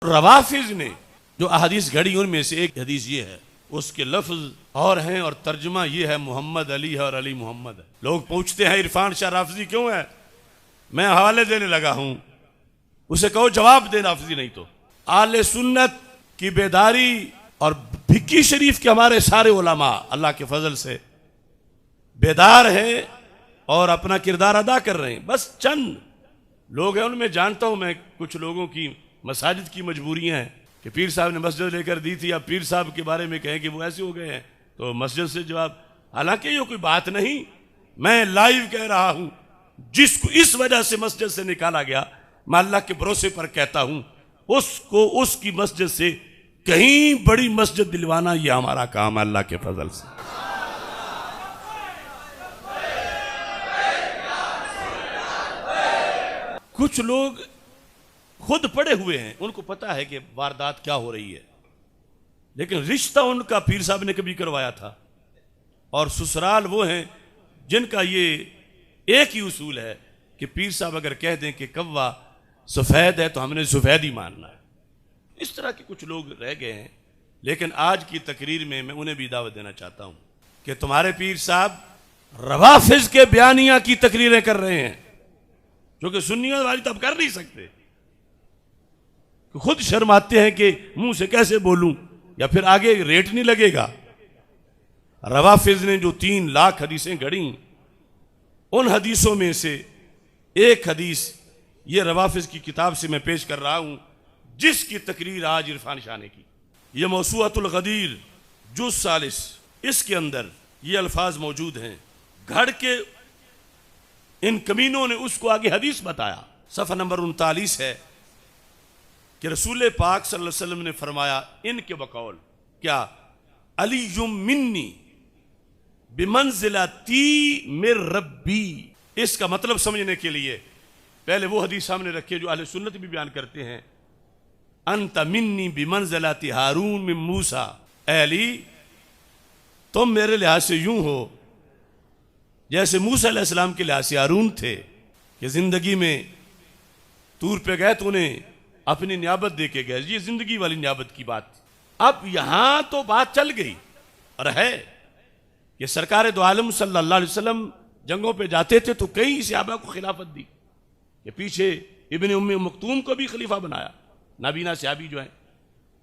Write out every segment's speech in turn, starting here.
रवाफिज ने जो अहादीस घड़ी उनमें से एक हदीस ये है, उसके लफ्ज और हैं और तर्जमा ये है मोहम्मद अली है और अली मोहम्मद है। लोग पूछते हैं इरफान शाह राफजी क्यों है, मैं हवाले देने लगा हूं, उसे कहो जवाब दे राफजी नहीं तो। आले सुन्नत की बेदारी और भिक्की शरीफ के हमारे सारे उलमा अल्लाह के फजल से बेदार हैं और अपना किरदार अदा कर रहे हैं। बस चंद लोग हैं, उनमें जानता हूं मैं कुछ लोगों की मसाजिद की मजबूरियां हैं कि पीर साहब ने मस्जिद लेकर दी थी, अब पीर साहब के बारे में कहें कि वो ऐसे हो गए हैं तो मस्जिद से जवाब। हालांकि ये कोई बात नहीं, मैं लाइव कह रहा हूं, जिसको इस वजह से मस्जिद से निकाला गया, मैं अल्लाह के भरोसे पर कहता हूं उसको उसकी मस्जिद से कहीं बड़ी मस्जिद दिलवाना ये हमारा काम है अल्लाह के फजल से। कुछ लोग खुद पड़े हुए हैं, उनको पता है कि वारदात क्या हो रही है, लेकिन रिश्ता उनका पीर साहब ने कभी करवाया था, और ससुराल वो हैं जिनका ये एक ही उसूल है कि पीर साहब अगर कह दें कि कव्वा सफेद है तो हमने सफेद ही मानना है। इस तरह के कुछ लोग रह गए हैं। लेकिन आज की तकरीर में मैं उन्हें भी दावत देना चाहता हूं कि तुम्हारे पीर साहब रवाफिज के बयानिया की तकरीरें कर रहे हैं, जो कि सुन्नियों वाली तब कर नहीं सकते, खुद शर्माते हैं कि मुंह से कैसे बोलूं या फिर आगे रेट नहीं लगेगा। रवाफिज ने जो 3 लाख हदीसें गढ़ी, उन हदीसों में से एक हदीस ये रवाफिज की किताब से मैं पेश कर रहा हूं, जिसकी तकरीर आज इरफान शाह ने की। यह मौसूअतुल गदीर जुज़ 40, इसके अंदर ये अल्फाज मौजूद हैं। घड़ के इन कमीनों ने उसको आगे हदीस बताया। सफ़ा नंबर 39 है कि रसूल पाक सल्लल्लाहु अलैहि वसल्लम ने फरमाया इनके बकौल, क्या अली मिन्नी बिमंज़िलती मिर रब्बी। इसका मतलब समझने के लिए पहले वो हदीस सामने रखिए जो अहले सुन्नत भी बयान करते हैं, अंत मिन्नी बिमंज़िलती हारून मिन मूसा। अली तुम मेरे लिहाज से यूं हो जैसे मूसा अलैहिस्सलाम के लिहाज से हारून थे, कि जिंदगी में तूर पे गए तो उन्हें अपनी नियाबत दे के गए। ये जिंदगी वाली नियाबत की बात थी। अब यहां तो बात चल गई और है कि सरकार दो आलम सल्लल्लाहु अलैहि वसल्लम जंगों पे जाते थे तो कई सहाबा को खिलाफत दी, कि पीछे इब्ने उम्मे मक्तूम को भी खलीफा बनाया, नाबीना सहाबी जो है,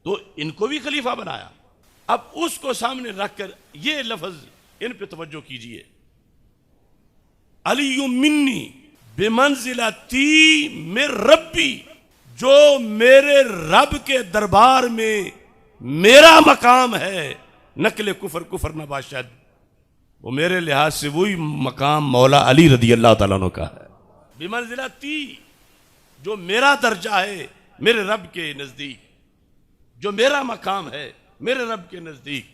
तो इनको भी खलीफा बनाया। अब उसको सामने रखकर ये लफ्ज इन पे तवज्जो कीजिए, अली मिन्नी बिमंज़िलती मिर रब्बी, जो मेरे रब के दरबार में मेरा मकाम है, नकले कुफर कुफर नबाशद, वो मेरे लिहाज से वही मकाम मौला अली रदी अल्लाह ताला अन्हु का है। बिमंज़िलती, जो मेरा दर्जा है मेरे रब के नजदीक, जो मेरा मकाम है मेरे रब के नजदीक,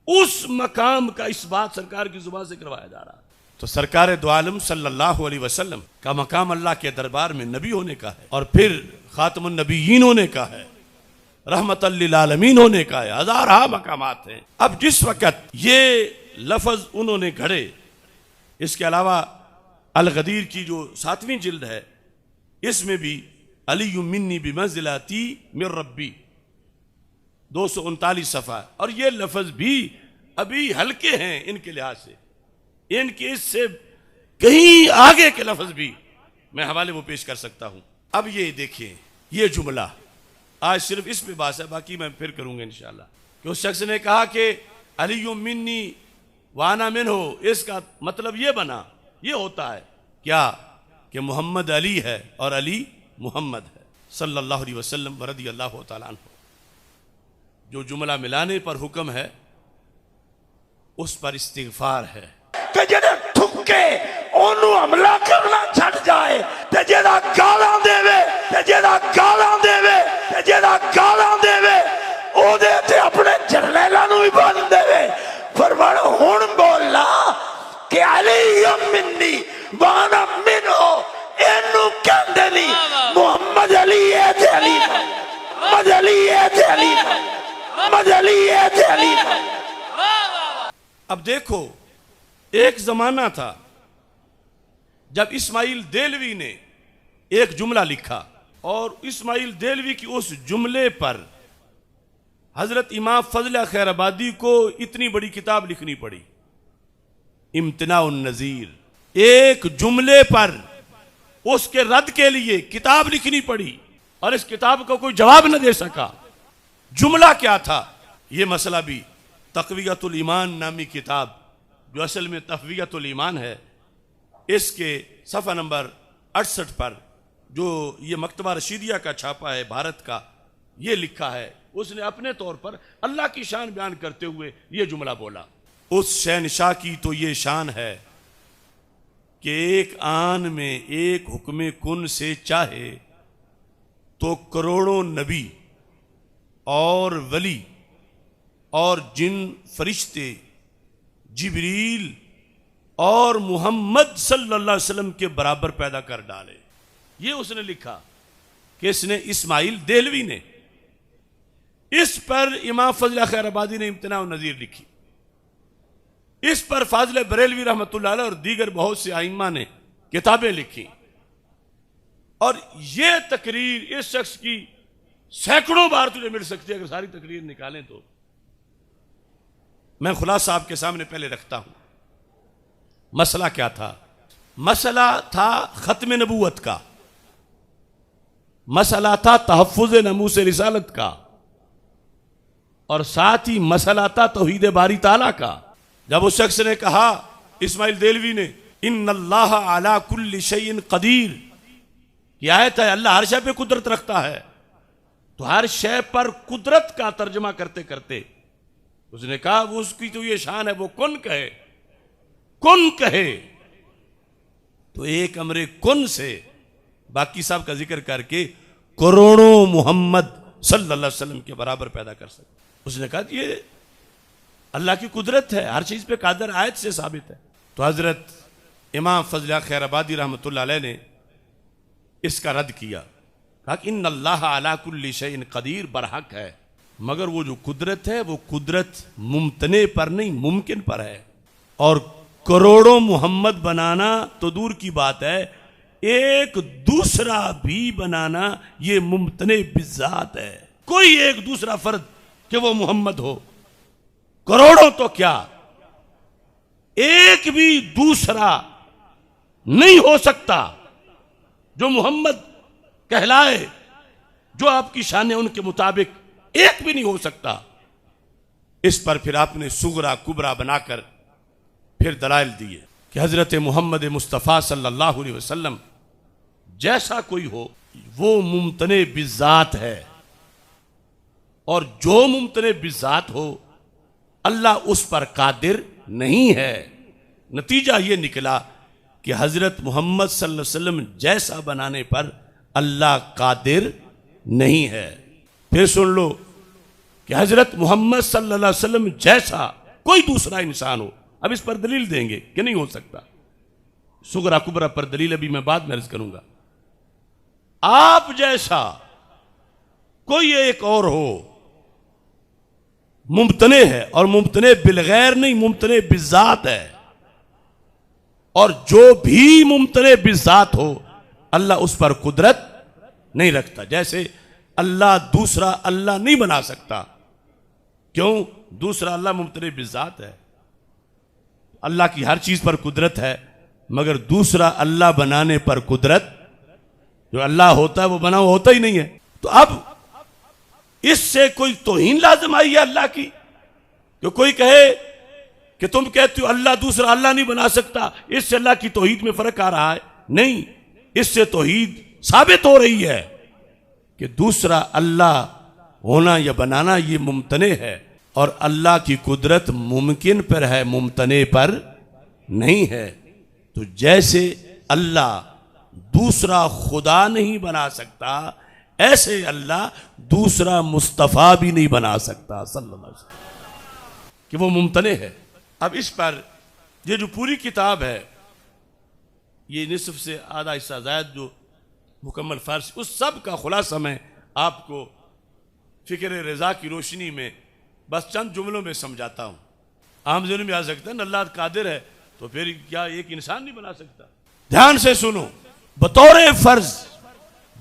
उस मकाम का इस बात सरकार की जुबान से करवाया जा रहा है। तो सरकार दो आलम सल्लल्लाहु अलैहि वसल्लम का मकाम अल्लाह के दरबार में नबी होने का है, और फिर खातमुन नबीयीन होने का है, रहमतल लिल आलमीन होने का है, हजारा मकामात हैं। अब जिस वक़्त ये लफ्ज उन्होंने घड़े, इसके अलावा अल गदीर की जो 7वीं जिल्द है, इसमें भी अली मिन्नी बिमंज़िलती मिर रब्बी 239 सफ़ा, और ये लफ्ज भी अभी हल्के हैं इनके लिहाज से, इनके इससे कहीं आगे के लफ्ज भी मैं हवाले वो पेश कर सकता हूं। अब ये देखिए, ये जुमला आज सिर्फ इस पे बात है, बाकी मैं फिर करूंगा इंशाल्लाह। कि उस शख्स ने कहा कि अली मिन्नी वाना मिन हो, इसका मतलब ये बना, ये होता है क्या कि मोहम्मद अली है और अली मोहम्मद है सल्लल्लाहु अलैहि वसल्लम व रदियल्लाहु तआला अन्हु। जो जुमला मिलाने पर हुक्म है उस पर इस्तिगफार है। ते जेड़े थुके ओनू हमला करना छड़ जाए, ते जेड़ा गालां देवे, ते जेड़ा गालां देवे, ते जेड़ा गालां देवे ओदे ते अपने जरनैलां नू भी बन देवे। फरमान हुण बोला कि अली मिन्नी वाना मिन्हु, एनू कहंदे नी मोहम्मद अली है ते अली मोहम्मद अली है ते अली मोहम्मद अली है ते अली। अब देखो, एक जमाना था जब इस्माइल देलवी ने एक जुमला लिखा और इस्माइल देलवी की उस जुमले पर हजरत इमाम फजल खैराबादी को इतनी बड़ी किताब लिखनी पड़ी, इम्तिनाउन नज़ीर। एक जुमले पर उसके रद्द के लिए किताब लिखनी पड़ी और इस किताब को कोई जवाब न दे सका। जुमला क्या था, यह मसला भी तक़वियतुल ईमान नामी किताब, जो असल में तफ़वियतुल ईमान है, इसके सफ़ा नंबर 68 पर जो ये मकतबा रशीदिया का छापा है भारत का, ये लिखा है। उसने अपने तौर पर अल्लाह की शान बयान करते हुए ये जुमला बोला, उस शहनशाह की तो ये शान है कि एक आन में एक हुक्म कुन से चाहे तो करोड़ों नबी और वली और जिन फरिश्ते, जिब्रील और मोहम्मद सल्लल्लाहु अलैहि वसल्लम के बराबर पैदा कर डाले। ये उसने लिखा कि इसने इस्माइल देहलवी ने। इस पर इमाम फजल खैराबादी ने इम्तिनाउन नज़ीर लिखी। इस पर फाजिल बरेलवी रहमतुल्लाह अलैह और दीगर बहुत से आइम्मा ने किताबें लिखी। और यह तकरीर इस शख्स की सैकड़ों बार तुझे मिल सकती है, अगर सारी तकरीर निकालें तो। मैं खुलासा आपके सामने पहले रखता हूं। मसला क्या था? मसला था खत्म नबूवत का, मसला था तहफ़्फ़ुज़ नमूस रिसालत का, और साथ ही मसला था तौहीद बारी ताला का। जब उस शख्स ने कहा, इस्माइल देलवी ने, इन्नल्लाह अला कुल्लि शैइन कदीर, की आयत है, अल्लाह हर शय पे कुदरत रखता है। तो हर शय पर कुदरत का तर्जमा करते करते उसने कहा वो उसकी तो ये शान है, वो कुन कहे, कुन कहे। तो एक अमरे कुन से बाकी साहब का जिक्र करके करोड़ों मोहम्मद सल्लल्लाहु अलैहि वसल्लम के बराबर पैदा कर सकते। उसने कहा ये अल्लाह की कुदरत है, हर चीज पे कादर, आयत से साबित है। तो हजरत इमाम फजल खैराबादी रहमतुल्लाह अलैह ने इसका रद्द किया, कहा कि इन्नल्लाह अला कुल्लि शैइन कदीर, बरहक है, मगर वो जो कुदरत है वो कुदरत मुमतने पर नहीं, मुमकिन पर है। और करोड़ों मोहम्मद बनाना तो दूर की बात है, एक दूसरा भी बनाना ये मुमतने बिज़ात है। कोई एक दूसरा फर्द कि वो मोहम्मद हो, करोड़ों तो क्या, एक भी दूसरा नहीं हो सकता जो मोहम्मद कहलाए, जो आपकी शान है उनके मुताबिक एक भी नहीं हो सकता। इस पर फिर आपने सुगरा कुबरा बनाकर फिर दलाइल दिए कि हजरत मोहम्मद मुस्तफ़ा सल्लल्लाहु अलैहि वसल्लम जैसा कोई हो वो मुमतने बिज़ात है, और जो मुमतने बिज़ात हो अल्लाह उस पर कादिर नहीं है। नतीजा ये निकला कि हजरत मोहम्मद सल्लल्लाहु अलैहि वसल्लम जैसा बनाने पर अल्लाह कादिर नहीं है। फिर सुन लो कि हजरत मोहम्मद सल्लल्लाहु अलैहि वसल्लम जैसा कोई दूसरा इंसान हो, अब इस पर दलील देंगे कि नहीं हो सकता। सुगरा कुबरा पर दलील अभी मैं बाद में अर्ज करूंगा। आप जैसा कोई एक और हो मुमतने है, और मुमतने बिलगैर नहीं, मुमतने बिज़ात है। और जो भी मुमतने बिज़ात हो अल्लाह उस पर कुदरत नहीं रखता। जैसे अल्लाह दूसरा अल्लाह नहीं बना सकता, क्यों? दूसरा अल्लाह मुमतने बिज़ात है। अल्लाह की हर चीज पर कुदरत है, मगर दूसरा अल्लाह बनाने पर कुदरत, जो अल्लाह होता है वो बना हुआ होता ही नहीं है। तो अब इससे कोई तौहीन लाज़िम आई है अल्लाह की, कि कोई कहे कि तुम कहते हो अल्लाह दूसरा अल्लाह नहीं बना सकता, इससे अल्लाह की तौहीद में फर्क आ रहा है। नहीं, इससे तौहीद साबित हो रही है कि दूसरा अल्लाह होना या बनाना ये मुमतने है, और अल्लाह की कुदरत मुमकिन पर है, मुमतने पर नहीं है। तो जैसे अल्लाह दूसरा खुदा नहीं बना सकता, ऐसे अल्लाह दूसरा मुस्तफ़ा भी नहीं बना सकता सल्लल्लाहु अलैहि वसल्लम, कि वो मुमतने है। अब इस पर ये जो पूरी किताब है, ये निसफ से आधा हिस्सा ज़ायद जो मुकम्मल फारसी, उस सब का खुलासा मैं आपको फिक्र रज़ा की रोशनी में बस चंद जुमलों में समझाता हूँ। आम ज़हन में आ सकता है अल्लाह कादिर है, तो फिर क्या एक इंसान नहीं बना सकता? ध्यान से सुनो, बतौर फर्ज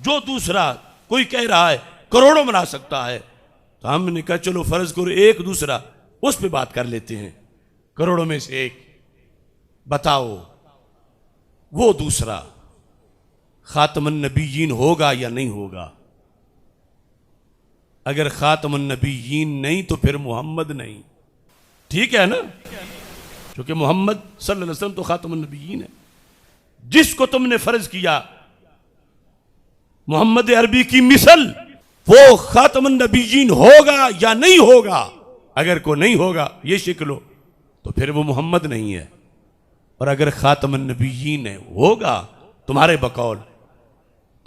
जो दूसरा कोई कह रहा है करोड़ों बना सकता है, तो हमने कहा चलो फर्ज करो एक दूसरा, उस पर बात कर लेते हैं। करोड़ों में से एक बताओ, वो दूसरा खातमुन नबीयीन होगा या नहीं होगा? अगर खातमुन नबीयीन नहीं तो फिर मोहम्मद नहीं। ठीक है ना, क्योंकि मोहम्मद सल्लल्लाहु अलैहि वसल्लम तो खातमुन नबीयीन है। जिसको तुमने फर्ज किया मोहम्मद अरबी की मिसल, वो खातमुन नबीयीन होगा या नहीं होगा? अगर को नहीं होगा ये सीख लो, तो फिर वो मोहम्मद नहीं है। और अगर खातमुन नबीयीन है होगा तुम्हारे बकौल,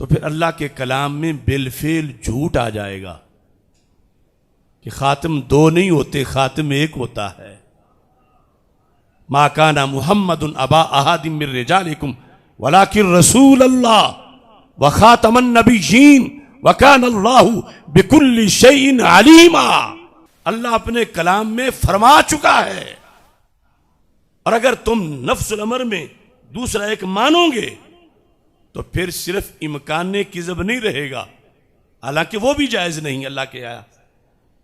तो फिर अल्लाह के कलाम में बिलफेल झूठ आ जाएगा कि खातिम दो नहीं होते, खातिम एक होता है। मा काना मुहम्मदुन अबा अहादिम मिर रिजालिकुम वलाकिन रसूल अल्लाह व खातमुन नबीयीन व काना अल्लाहु बिकुल्लि शैइन अलीमा। अल्लाह अपने कलाम में फरमा चुका है। और अगर तुम नफ्सुल अमर में दूसरा एक मानोगे तो फिर सिर्फ इम्कान किज़ब नहीं रहेगा, हालांकि वो भी जायज नहीं अल्लाह के आया,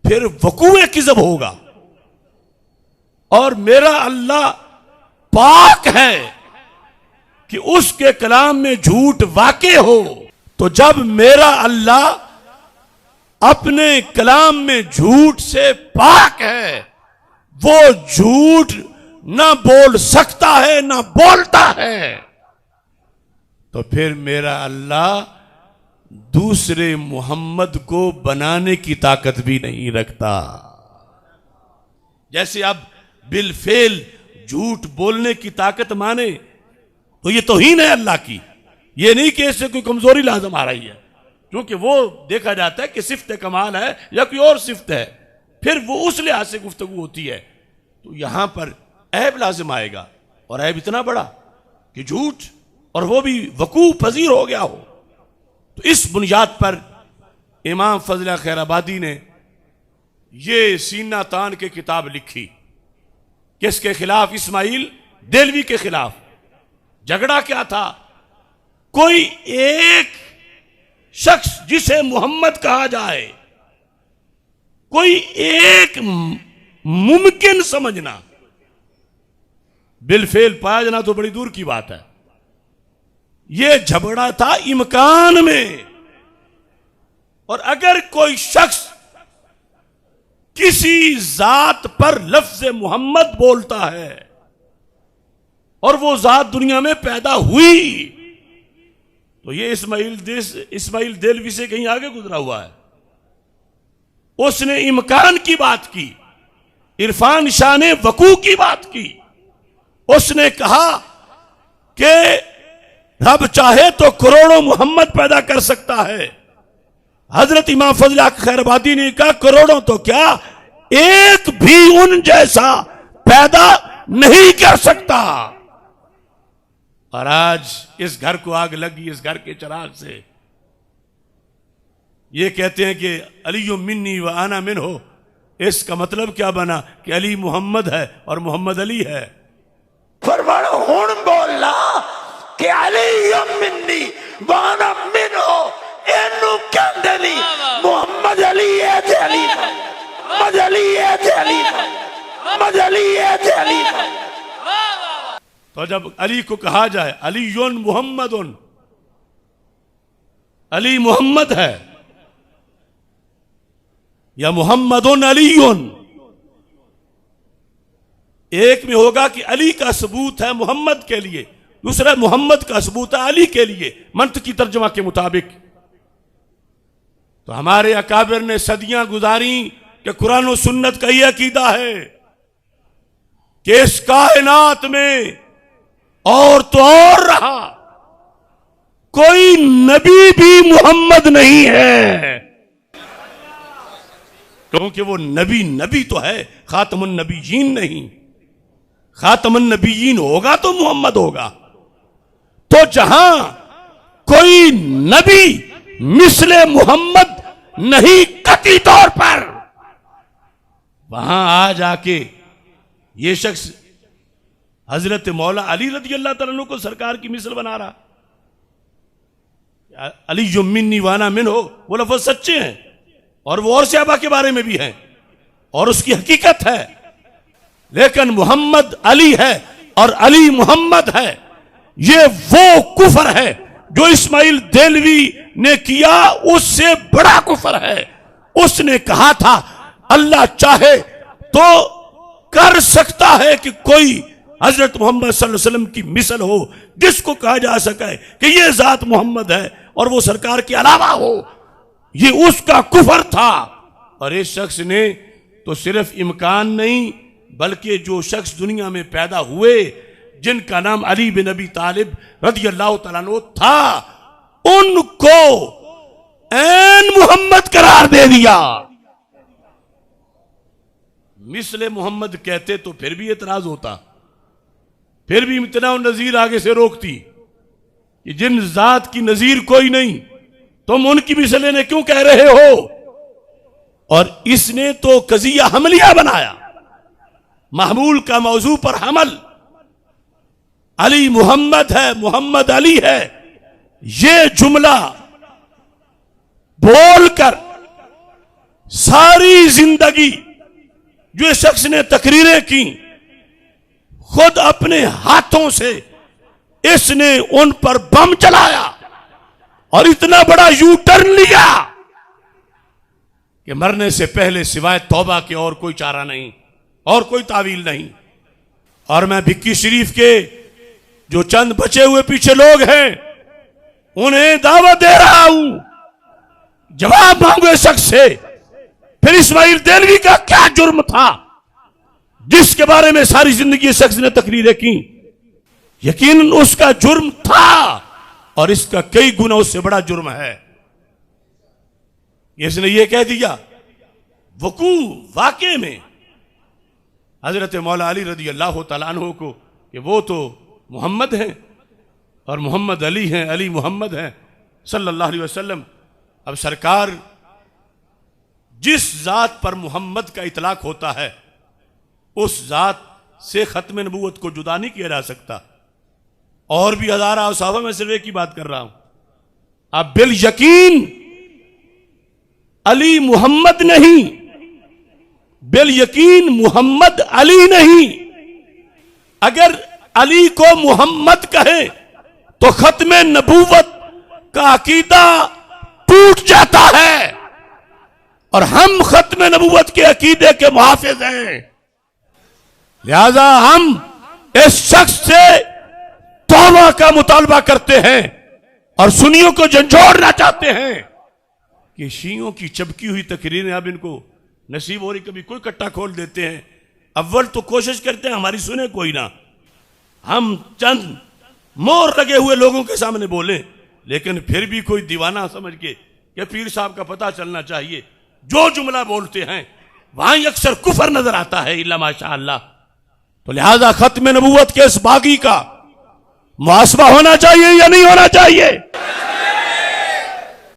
फिर वकूए किज़ब होगा। और मेरा अल्लाह पाक है कि उसके कलाम में झूठ वाक़े हो। तो जब मेरा अल्लाह अपने कलाम में झूठ से पाक है, वो झूठ ना बोल सकता है ना बोलता है, तो फिर मेरा अल्लाह दूसरे मोहम्मद को बनाने की ताकत भी नहीं रखता। जैसे अब बिलफेल झूठ बोलने की ताकत माने तो ये तौहीन है अल्लाह की, ये नहीं कि इससे कोई कमजोरी लाजम आ रही है, क्योंकि वो देखा जाता है कि सिफ्त कमाल है या कोई और सिफ्त है, फिर वो उस लिहाज से गुफ्तगू होती है। तो यहां पर ऐब लाजिम आएगा, और ऐब इतना बड़ा कि झूठ, और वो भी वकू पजीर हो गया हो। तो इस बुनियाद पर इमाम फजल खैराबादी ने ये सीना तान के किताब लिखी। किसके खिलाफ? इस्माइल देलवी के खिलाफ। झगड़ा क्या था? कोई एक शख्स जिसे मोहम्मद कहा जाए, कोई एक मुमकिन समझना, बिलफेल पाया जाना तो बड़ी दूर की बात है। यह झगड़ा था इम्कान में। और अगर कोई शख्स किसी जात पर लफ्ज मोहम्मद बोलता है और वो जात दुनिया में पैदा हुई, तो ये इस्माइल देलवी से कहीं आगे गुजरा हुआ है। उसने इम्कान की बात की, इरफान शाह ने वकू की बात की। उसने कहा कि रब चाहे तो करोड़ों मोहम्मद पैदा कर सकता है। हजरत इमाम फजल खैराबादी ने कहा करोड़ों तो क्या, एक भी उन जैसा पैदा नहीं कर सकता। और आज इस घर को आग लगी, इस घर के चिराग से। ये कहते हैं कि अली मिन्नी व आना मिन हो, इसका मतलब क्या बना कि अली मोहम्मद है और मोहम्मद अली है। फरमान हुण बोला कि अली मिन्नी व आना मिन हो, एनु कहंदे नहीं मोहम्मद अली है ते अली मोहम्मद अली है ते अली मोहम्मद अली है ते अली। तो जब अली को कहा जाए अलीयुन मुहम्मदुन, अली मोहम्मद है या मोहम्मदुन अलीयुन, एक में होगा कि अली का सबूत है मोहम्मद के लिए, दूसरा मोहम्मद का सबूत है अली के लिए, मंतकी तर्जुमा के मुताबिक। तो हमारे अकाबिर ने सदियां गुजारी कि कुरान और सुन्नत का यह अकीदा है कि इस कायनात में और तो और रहा, कोई नबी भी मोहम्मद नहीं है, क्योंकि वो नबी तो है, खातमुन नबीयीन नहीं। खातमुन नबीयीन होगा तो मोहम्मद होगा। तो जहां कोई नबी मिसले मोहम्मद नहीं कतई तौर पर, वहां आ जाके ये शख्स हजरत मौला अली रज़ी अल्लाह तआला अन्हु को सरकार की मिसल बना रहा। अली जो मिन्नी वाना मिन हो, वो लफ्ज सच्चे हैं और वो और सहाबा के बारे में भी हैं और उसकी हकीकत है। लेकिन मोहम्मद अली है और अली मोहम्मद है, ये वो कुफर है जो इस्माइल देलवी ने किया, उससे बड़ा कुफर है। उसने कहा था अल्लाह चाहे तो कर सकता है कि कोई हजरत मोहम्मद सल्लल्लाहु अलैहि वसल्लम की मिसल हो जिसको कहा जा सके कि ये जात मोहम्मद है और वो सरकार के अलावा हो, ये उसका कुफर था। और इस शख्स ने तो सिर्फ इम्कान नहीं बल्कि जो शख्स दुनिया में पैदा हुए जिनका नाम अली बिन अबी तालिब रज़ी अल्लाह तआला अन्हु था, उनको ऐन मोहम्मद करार दे दिया। मिसले मोहम्मद कहते तो फिर भी एतराज होता, फिर भी इतना नजीर आगे से रोकती कि जिन जात की नजीर कोई नहीं तुम उनकी मिसले ने क्यों कह रहे हो। और इसने तो कजिया हमलिया बनाया, महमूल का मौजू पर हमल। अली मोहम्मद है, मोहम्मद अली है, ये जुमला बोलकर सारी जिंदगी जो शख्स ने तकरीरें की, खुद अपने हाथों से इसने उन पर बम चलाया और इतना बड़ा यू टर्न लिया कि मरने से पहले सिवाय तौबा के और कोई चारा नहीं और कोई तावील नहीं। और मैं भिक्की शरीफ के जो चंद बचे हुए पीछे लोग हैं उन्हें दावत दे रहा हूं, जवाब मांगो इस शख्स से। फिर इस्माइल देलवी का क्या जुर्म था जिसके बारे में सारी जिंदगी इस शख्स ने तकरीरें की। यकीनन उसका जुर्म था और इसका कई गुना उससे बड़ा जुर्म है। इसने यह कह दिया वकू वाकई में हजरत मौला अली रज़ी अल्लाह तआला अन्हु को कि वो तो मोहम्मद हैं और मोहम्मद अली हैं, अली मोहम्मद हैं सल्लल्लाहु अलैहि वसल्लम। अब सरकार जिस जात पर मोहम्मद का इतलाक होता है उस जात से खत्म नबूवत को जुदा नहीं किया जा सकता। और भी हजारा औसाफा में सिर्फ एक की बात कर रहा हूं। अब बिल यकीन अली मोहम्मद नहीं, बिल यकीन मोहम्मद अली नहीं। अगर अली को मोहम्मद कहे तो खत्म नबूवत का अकीदा टूट जाता है और हम खत्म नबूवत के अकीदे के मुहाफिज हैं। लिहाजा हम इस शख्स से तौबा का मुतालबा करते हैं और सुन्नियों को झंझोड़ना चाहते हैं कि शियों की चबकी हुई तकरीरें अब इनको नसीब हो रही, कभी कोई कट्टा खोल देते हैं। अव्वल तो कोशिश करते हैं हमारी सुने कोई ना, हम चंद मोर लगे हुए लोगों के सामने बोले, लेकिन फिर भी कोई दीवाना समझ के कि पीर साहब का पता चलना चाहिए, जो जुमला बोलते हैं वहां अक्सर कुफर नजर आता है इल्ला माशा अल्लाह। तो लिहाजा खत्म नबूवत के इस बागी का मुहासबा होना चाहिए या नहीं होना चाहिए।